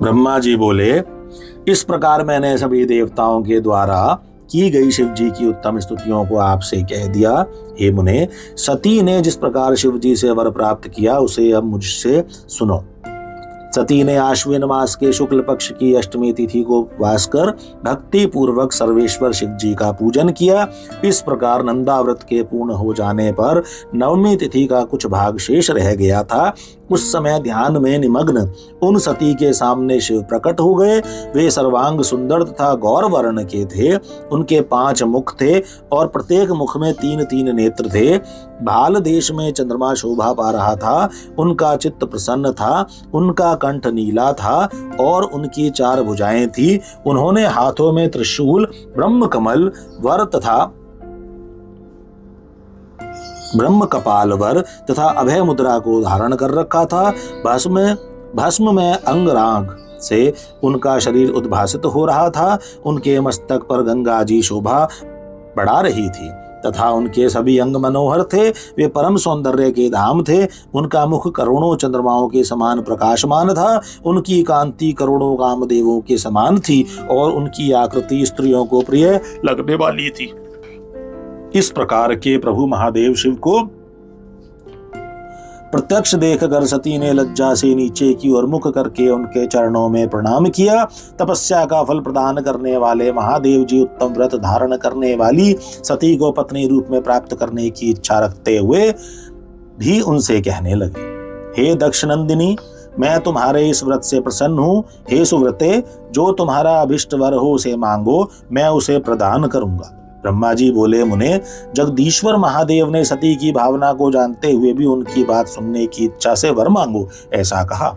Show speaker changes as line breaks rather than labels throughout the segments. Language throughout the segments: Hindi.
ब्रह्मा जी बोले, इस प्रकार मैंने सभी देवताओं के द्वारा की गई शिव जी की उत्तम स्तुतियों को आपसे कह दिया। हे मुने, सती ने जिस प्रकार शिव जी से वर प्राप्त किया उसे अब मुझसे सुनो। सती ने आश्विन मास के शुक्ल पक्ष की अष्टमी तिथि को उपवास कर भक्ति पूर्वक सर्वेश्वर शिव जी का पूजन किया। इस प्रकार नंदा व्रत के पूर्ण हो जाने पर नवमी तिथि का कुछ भाग शेष रह गया था। उस समय ध्यान में निमग्न उन सती के सामने शिव प्रकट हो गए। वे सर्वांग सुंदर तथा गौर वर्ण के थे। उनके 5 मुख थे और प्रत्येक मुख में 3-3 नेत्र थे। भाल देश में चंद्रमा शोभा पा रहा था। उनका चित्त प्रसन्न था। उनका कंठ नीला था और उनकी 4 भुजाएं थी। उन्होंने हाथों में त्रिशूल, ब्रह्म कमल वर तथा ब्रह्म कपाल वर तथा अभय मुद्रा को धारण कर रखा था। भस्म में अंगराग से उनका शरीर उद्भासित हो रहा था। उनके मस्तक पर गंगा जी शोभा बढ़ा रही थी तथा उनके सभी अंग मनोहर थे। वे परम सौंदर्य के धाम थे। उनका मुख करोड़ों चंद्रमाओं के समान प्रकाशमान था। उनकी कांति करोड़ों कामदेवों के समान थी और उनकी आकृति स्त्रियों को प्रिय लगने वाली थी। इस प्रकार के प्रभु महादेव शिव को प्रत्यक्ष देखकर सती ने लज्जा से नीचे की ओर मुख करके उनके चरणों में प्रणाम किया। तपस्या का फल प्रदान करने वाले महादेव जी उत्तम व्रत धारण करने वाली सती को पत्नी रूप में प्राप्त करने की इच्छा रखते हुए भी उनसे कहने लगे, हे दक्षनंदिनी, मैं तुम्हारे इस व्रत से प्रसन्न हूँ। हे सुव्रते, जो तुम्हारा अभिष्ट वर हो उसे मांगो, मैं उसे प्रदान करूंगा। ब्रह्मा जी बोले, मुने, जगदीश्वर महादेव ने सती की भावना को जानते हुए भी उनकी बात सुनने की इच्छा से वर मांगो ऐसा कहा।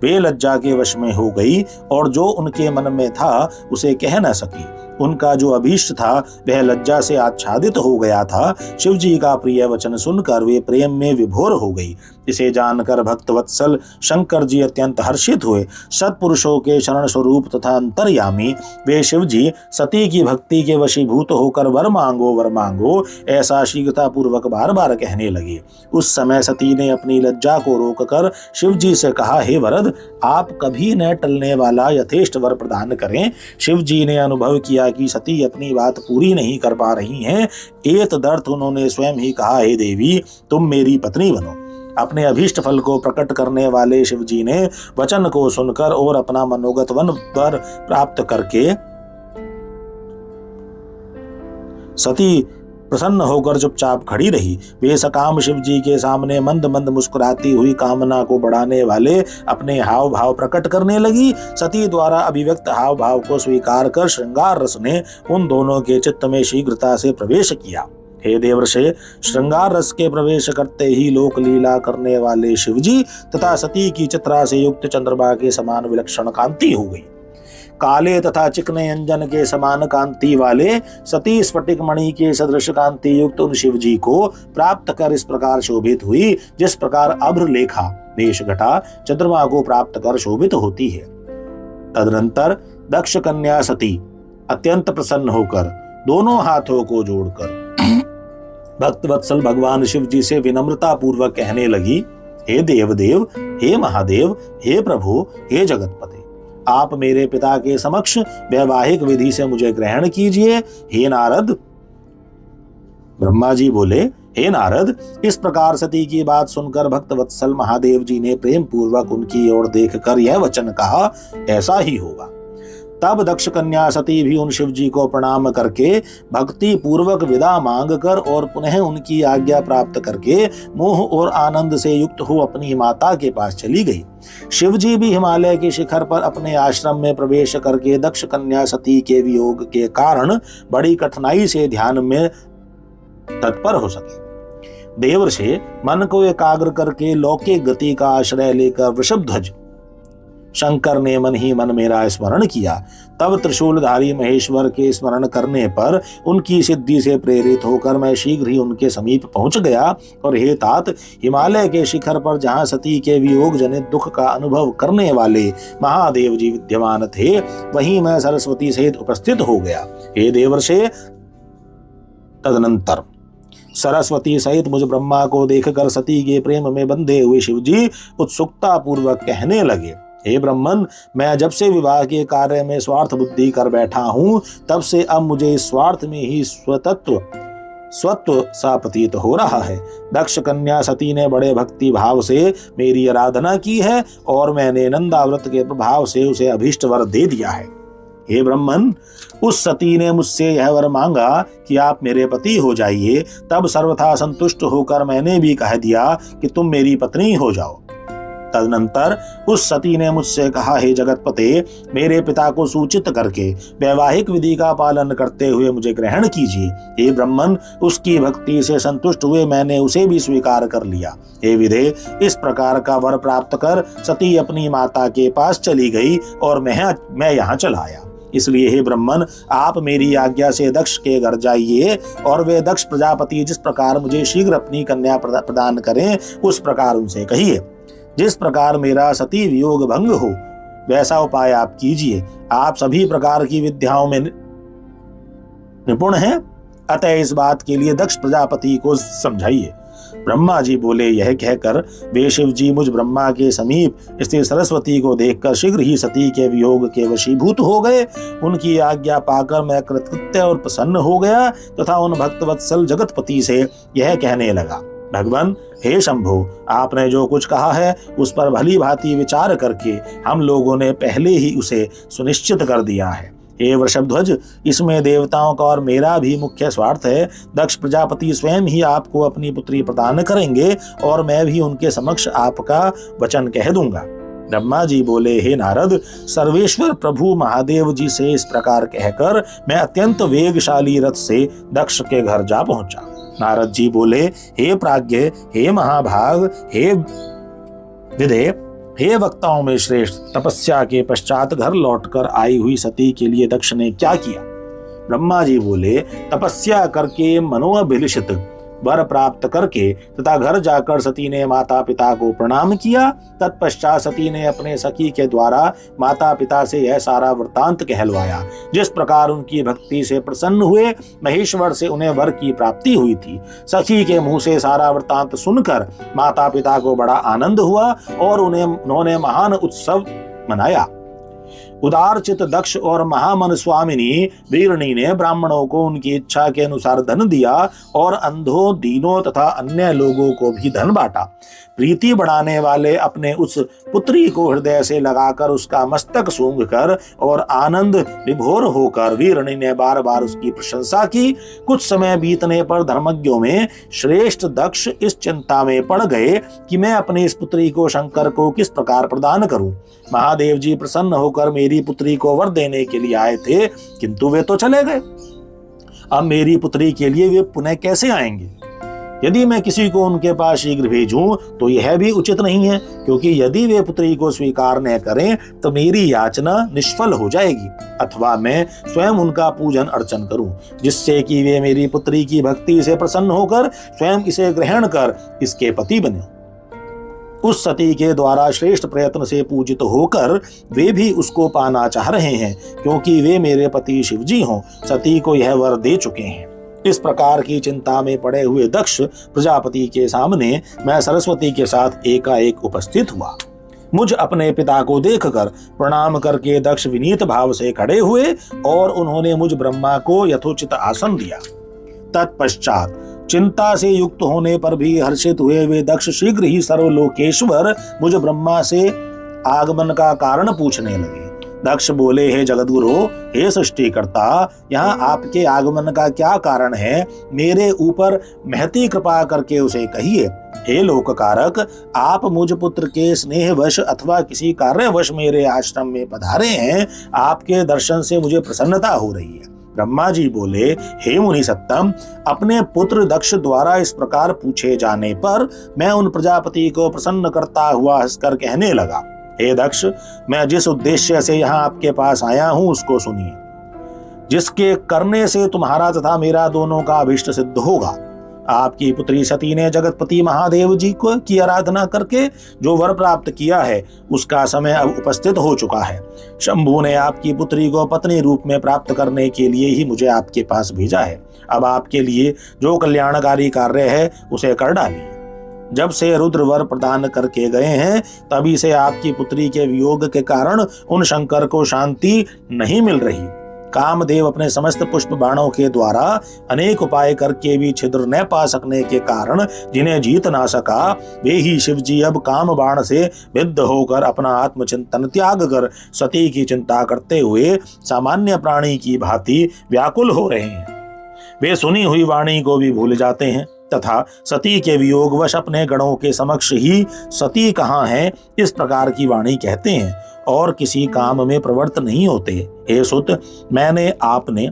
वे लज्जा के वश में हो गई और जो उनके मन में था उसे कह न सकी। उनका जो अभीष्ट था वह लज्जा से आच्छादित हो गया था। शिव जी का प्रिय वचन सुनकर वे प्रेम में विभोर हो गई। इसे जानकर भक्त वत्सल शंकर जी अत्यंत हर्षित हुए। सत्पुरुषों के शरण स्वरूप तथा अंतर्यामी वे शिव जी सती की भक्ति के वशीभूत होकर वर मांगो ऐसा शीघ्रता पूर्वक बार बार कहने लगे। उस समय सती ने अपनी लज्जा को रोककर शिव जी से कहा, हे वरद, आप कभी न टलने वाला यथेष्ट वर प्रदान करें। शिव जी ने अनुभव किया कि सती अपनी बात पूरी नहीं कर पा रही हैं। एतदर्थ उन्होंने स्वयं ही कहा, हे देवी, तुम मेरी पत्नी बनो। अपने अभीष्ट फल को प्रकट करने वाले शिव जी ने वचन को सुनकर और अपना मनोगत वर प्राप्त करके सती प्रसन्न होकर चुपचाप खड़ी रही। वे सकाम शिव जी के सामने मंद मंद मुस्कुराती हुई कामना को बढ़ाने वाले अपने हाव भाव प्रकट करने लगी। सती द्वारा अभिव्यक्त हाव भाव को स्वीकार कर श्रृंगार रस ने उन दोनों के चित्त में शीघ्रता से प्रवेश किया। हे देवर्षे, श्रृंगार रस के प्रवेश करते ही लोक लीला करने वाले शिव जी तथा सती की चित्रा से युक्त चंद्रमा के समान विलक्षण कांति हो गई। काले तथा चिकने अंजन के समान कांति वाले सती स्फटिक मणि के सदृश कांति युक्त उन शिव जी को प्राप्त कर इस प्रकार शोभित हुई, जिस प्रकार अभ्र लेखा देश घटा चंद्रमा को प्राप्त कर शोभित होती है। तदनंतर दक्ष कन्या सती अत्यंत प्रसन्न होकर दोनों हाथों को जोड़कर भक्त वत्सल भगवान शिव जी से विनम्रता पूर्वक कहने लगी, हे देवदेव, हे महादेव, हे प्रभु, हे जगतपते, आप मेरे पिता के समक्ष वैवाहिक विधि से मुझे ग्रहण कीजिए। हे नारद। ब्रह्मा जी बोले, हे नारद, इस प्रकार सती की बात सुनकर भक्त वत्सल महादेव जी ने प्रेम पूर्वक उनकी ओर देखकर यह वचन कहा, ऐसा ही होगा। तब दक्ष कन्या सती भी उन शिव जी को प्रणाम करके भक्ति पूर्वक विदा मांग कर और पुनः उनकी आज्ञा प्राप्त करके मोह और आनंद से युक्त हो अपनी माता के पास चली गई। शिव जी भी हिमालय के शिखर पर अपने आश्रम में प्रवेश करके दक्ष कन्या सती के वियोग के कारण बड़ी कठिनाई से ध्यान में तत्पर हो सके। देवर्षि, मन को एकाग्र करके लौकिक गति का आश्रय लेकर वृषभध्वज शंकर ने मन ही मन मेरा स्मरण किया। तब त्रिशूलधारी महेश्वर के स्मरण करने पर उनकी सिद्धि से प्रेरित होकर मैं शीघ्र ही उनके समीप पहुंच गया और हे तात, हिमालय के शिखर पर जहां सती के वियोग जनित दुख का अनुभव करने वाले महादेव जी विद्यमान थे, वहीं मैं सरस्वती सहित उपस्थित हो गया। हे देवर्षे, तदनंतर सरस्वती सहित मुझ ब्रह्मा को देखकर सती के प्रेम में बंधे हुए शिव जी उत्सुकता पूर्वक कहने लगे, हे ब्रह्मन, मैं जब से विवाह के कार्य में स्वार्थ बुद्धि कर बैठा हूँ, तब से अब मुझे इस स्वार्थ में ही स्वत्व सा प्रतीत हो रहा है। दक्ष कन्या सती ने बड़े भक्ति भाव से मेरी आराधना की है और मैंने नंदाव्रत के प्रभाव से उसे अभीष्ट वर दे दिया है। हे ब्रह्मन, उस सती ने मुझसे यह वर मांगा कि आप मेरे पति हो जाइए। तब सर्वथा संतुष्ट होकर मैंने भी कह दिया कि तुम मेरी पत्नी हो जाओ। तदनंतर उस सती ने मुझसे कहा, हे जगतपते, मेरे पिता को सूचित करके वैवाहिक विधि का पालन करते हुए मुझे ग्रहण कीजिए। हे ब्रह्मन, उसकी भक्ति से संतुष्ट हुए मैंने उसे भी स्वीकार कर लिया। हे विधे, इस प्रकार का वर प्राप्त कर सती अपनी माता के पास चली गई और मैं यहाँ चला आया। इसलिए हे ब्रह्मन, आप मेरी आज्ञा से दक्ष के घर जाइए और वे दक्ष प्रजापति जिस प्रकार मुझे शीघ्र अपनी कन्या प्रदान करें, उस प्रकार उनसे कहिए। जिस प्रकार मेरा सती वियोग भंग हो, वैसा उपाय आप कीजिए। आप सभी प्रकार की विद्याओं में निपुण हैं, अतः इस बात के लिए दक्ष प्रजापति को समझाइए। ब्रह्मा जी बोले। यह कहकर वे शिव जी मुझ ब्रह्मा के समीप स्थित सरस्वती को देखकर शीघ्र ही सती के वियोग के वशीभूत हो गए। उनकी आज्ञा पाकर मैं कृतकृत्य और प्रसन्न हो गया तथा उन भक्तवत्सल जगतपति से यह कहने लगा, भगवान, हे शंभो, आपने जो कुछ कहा है उस पर भली भांति विचार करके हम लोगों ने पहले ही उसे सुनिश्चित कर दिया है। हे वृषभध्वज, इसमें देवताओं का और मेरा भी मुख्य स्वार्थ है। दक्ष प्रजापति स्वयं ही आपको अपनी पुत्री प्रदान करेंगे और मैं भी उनके समक्ष आपका वचन कह दूंगा। ब्रह्मा जी बोले, हे नारद, सर्वेश्वर प्रभु महादेव जी से इस प्रकार कहकर मैं अत्यंत वेगशाली रथ से दक्ष के घर जा पहुंचा। नारद जी बोले, हे प्राज्ञ, हे महाभाग, हे विदे, हे वक्ताओं में श्रेष्ठ, तपस्या के पश्चात घर लौटकर आई हुई सती के लिए दक्ष ने क्या किया? ब्रह्मा जी बोले, तपस्या करके मनोअभिलषित वर प्राप्त करके तथा घर जाकर सती ने माता पिता को प्रणाम किया। तत्पश्चात सती ने अपने सखी के द्वारा माता पिता से यह सारा वृत्तांत कहलवाया। जिस प्रकार उनकी भक्ति से प्रसन्न हुए महेश्वर से उन्हें वर की प्राप्ति हुई थी। सखी के मुंह से सारा वृत्तांत सुनकर माता पिता को बड़ा आनंद हुआ और उन्होंने महान उत्सव मनाया। उदारचित दक्ष और महामन स्वामिनी वीरणी ने ब्राह्मणों को उनकी इच्छा के अनुसार धन दिया और अंधों, दीनों तथा अन्य लोगों को भी धन बांटा। प्रीति बढ़ाने वाले अपने उस पुत्री को हृदय से लगाकर उसका मस्तक सूंघकर और आनंद विभोर होकर वीरणी ने बार बार उसकी प्रशंसा की। कुछ समय बीतने पर धर्मज्ञों में श्रेष्ठ दक्ष इस चिंता में पड़ गए कि मैं अपनी इस पुत्री को शंकर को किस प्रकार प्रदान करूं। महादेव जी प्रसन्न होकर मेरी पुत्री को वर देने के लिए आए थे, किंतु वे तो चले गए। अब मेरी पुत्री के लिए वे पुनः कैसे आएंगे? यदि मैं किसी को उनके पास शीघ्र भेजूं तो यह भी उचित नहीं है, क्योंकि यदि वे पुत्री को स्वीकार न करें तो मेरी याचना निष्फल हो जाएगी, अथवा मैं स्वयं उनका पूजन अर्चन करूं, जिससे कि वे मेरी पुत्री की भक्ति से प्रसन्न होकर स्वयं इसे ग्रहण कर इसके पति बने। उस सती के द्वारा श्रेष्ठ प्रयत्न से पूजित होकर वे भी उसको पाना चाह रहे हैं, क्योंकि वे मेरे पति शिवजी हों सती को यह वर दे चुके हैं। इस प्रकार की चिंता में पड़े हुए दक्ष प्रजापति के सामने मैं सरस्वती के साथ एकाएक उपस्थित हुआ। मुझ अपने पिता को देखकर प्रणाम करके दक्ष विनीत भाव से खड़े हुए और उन्होंने मुझ ब्रह्मा को यथोचित आसन दिया। तत्पश्चात चिंता से युक्त होने पर भी हर्षित हुए वे दक्ष शीघ्र ही सर्वलोकेश्वर मुझ ब्रह्मा से आगमन का कारण पूछने लगे। दक्ष बोले, हे जगतगुरु, हे सृष्टिकर्ता, यहाँ आपके आगमन का क्या कारण है? मेरे ऊपर महती कृपा करके उसे कहिए। हे लोककारक, आप मुझ पुत्र के स्नेहवश अथवा किसी कार्यवश मेरे आश्रम में पधारे हैं। आपके दर्शन से मुझे प्रसन्नता हो रही है। ब्रह्मा जी बोले, हे मुनि सत्तम, अपने पुत्र दक्ष द्वारा इस प्रकार पूछे जाने पर मैं उन प्रजापति को प्रसन्न करता हुआ हंसकर कहने लगा, हे दक्ष, मैं जिस उद्देश्य से यहाँ आपके पास आया हूँ उसको सुनिए, जिसके करने से तुम्हारा तथा मेरा दोनों का अभिष्ट सिद्ध होगा। आपकी पुत्री सती ने जगतपति महादेव जी को की आराधना करके जो वर प्राप्त किया है उसका समय अब उपस्थित हो चुका है। शंभु ने आपकी पुत्री को पत्नी रूप में प्राप्त करने के लिए ही मुझे आपके पास भेजा है। अब आपके लिए जो कल्याणकारी कार्य है उसे कर डालिए। जब से रुद्र वर प्रदान करके गए हैं तभी से आपकी पुत्री के वियोग के कारण उन शंकर को शांति नहीं मिल रही। कामदेव अपने समस्त पुष्प बाणों के द्वारा अनेक उपाय करके भी छिद्र न पा सकने के कारण जिन्हें जीत ना सका, वे ही शिव जी अब काम बाण से विद्ध होकर अपना आत्मचिंतन त्याग कर सती की चिंता करते हुए सामान्य प्राणी की भांति व्याकुल हो रहे हैं। वे सुनी हुई वाणी को भी भूल जाते हैं तथा सती के वियोगवश अपने गणों के समक्ष ही सती कहाँ है इस प्रकार की वाणी कहते हैं और किसी काम में प्रवृत्त नहीं होते। हे सुत, मैंने, आपने,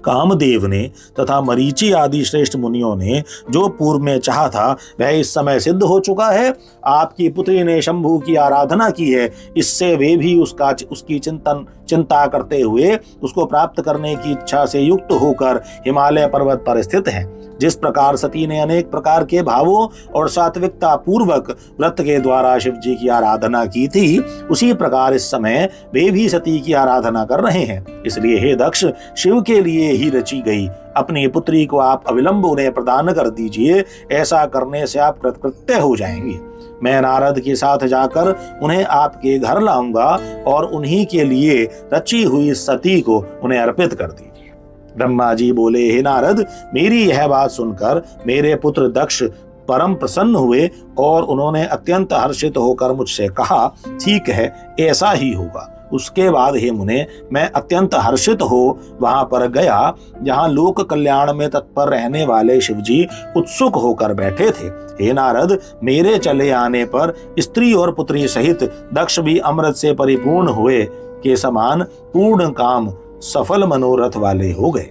कामदेव ने तथा मरीचि आदि श्रेष्ठ मुनियों ने जो पूर्व में चाहा था वह इस समय सिद्ध हो चुका है। आपकी पुत्री ने शंभु की आराधना की है, इससे वे भी उसकी चिंता करते हुए उसको प्राप्त करने की इच्छा से युक्त होकर हिमालय पर्वत पर स्थित हैं। जिस प्रकार सती ने अनेक प्रकार के भावों और सात्विकता पूर्वक व्रत के द्वारा शिव जी की आराधना की थी, उसी प्रकार इस समय वे भी सती की आराधना कर रहे हैं। इसलिए हे दक्ष, शिव के लिए ही रची गई अपनी पुत्री को आप अविलंब उन्हें प्रदान कर दीजिए। ऐसा करने से आप कृतकृत्य हो जाएंगे। मैं नारद के साथ जाकर उन्हें आपके घर लाऊंगा और उन्हीं के लिए रची हुई सती को उन्हें अर्पित कर दीजिए। ब्रह्मा जी बोले, हे नारद, मेरी यह बात सुनकर मेरे पुत्र दक्ष परम प्रसन्न हुए और उन्होंने अत्यंत हर्षित होकर मुझसे कहा, ठीक है, ऐसा ही होगा। उसके बाद हे मुने, मैं अत्यंत हर्षित हो वहां पर गया जहां लोक कल्याण में तत्पर रहने वाले शिवजी उत्सुक होकर बैठे थे। हे नारद, मेरे चले आने पर स्त्री और पुत्री सहित दक्ष भी अमृत से परिपूर्ण हुए के समान पूर्ण काम सफल मनोरथ वाले हो गए।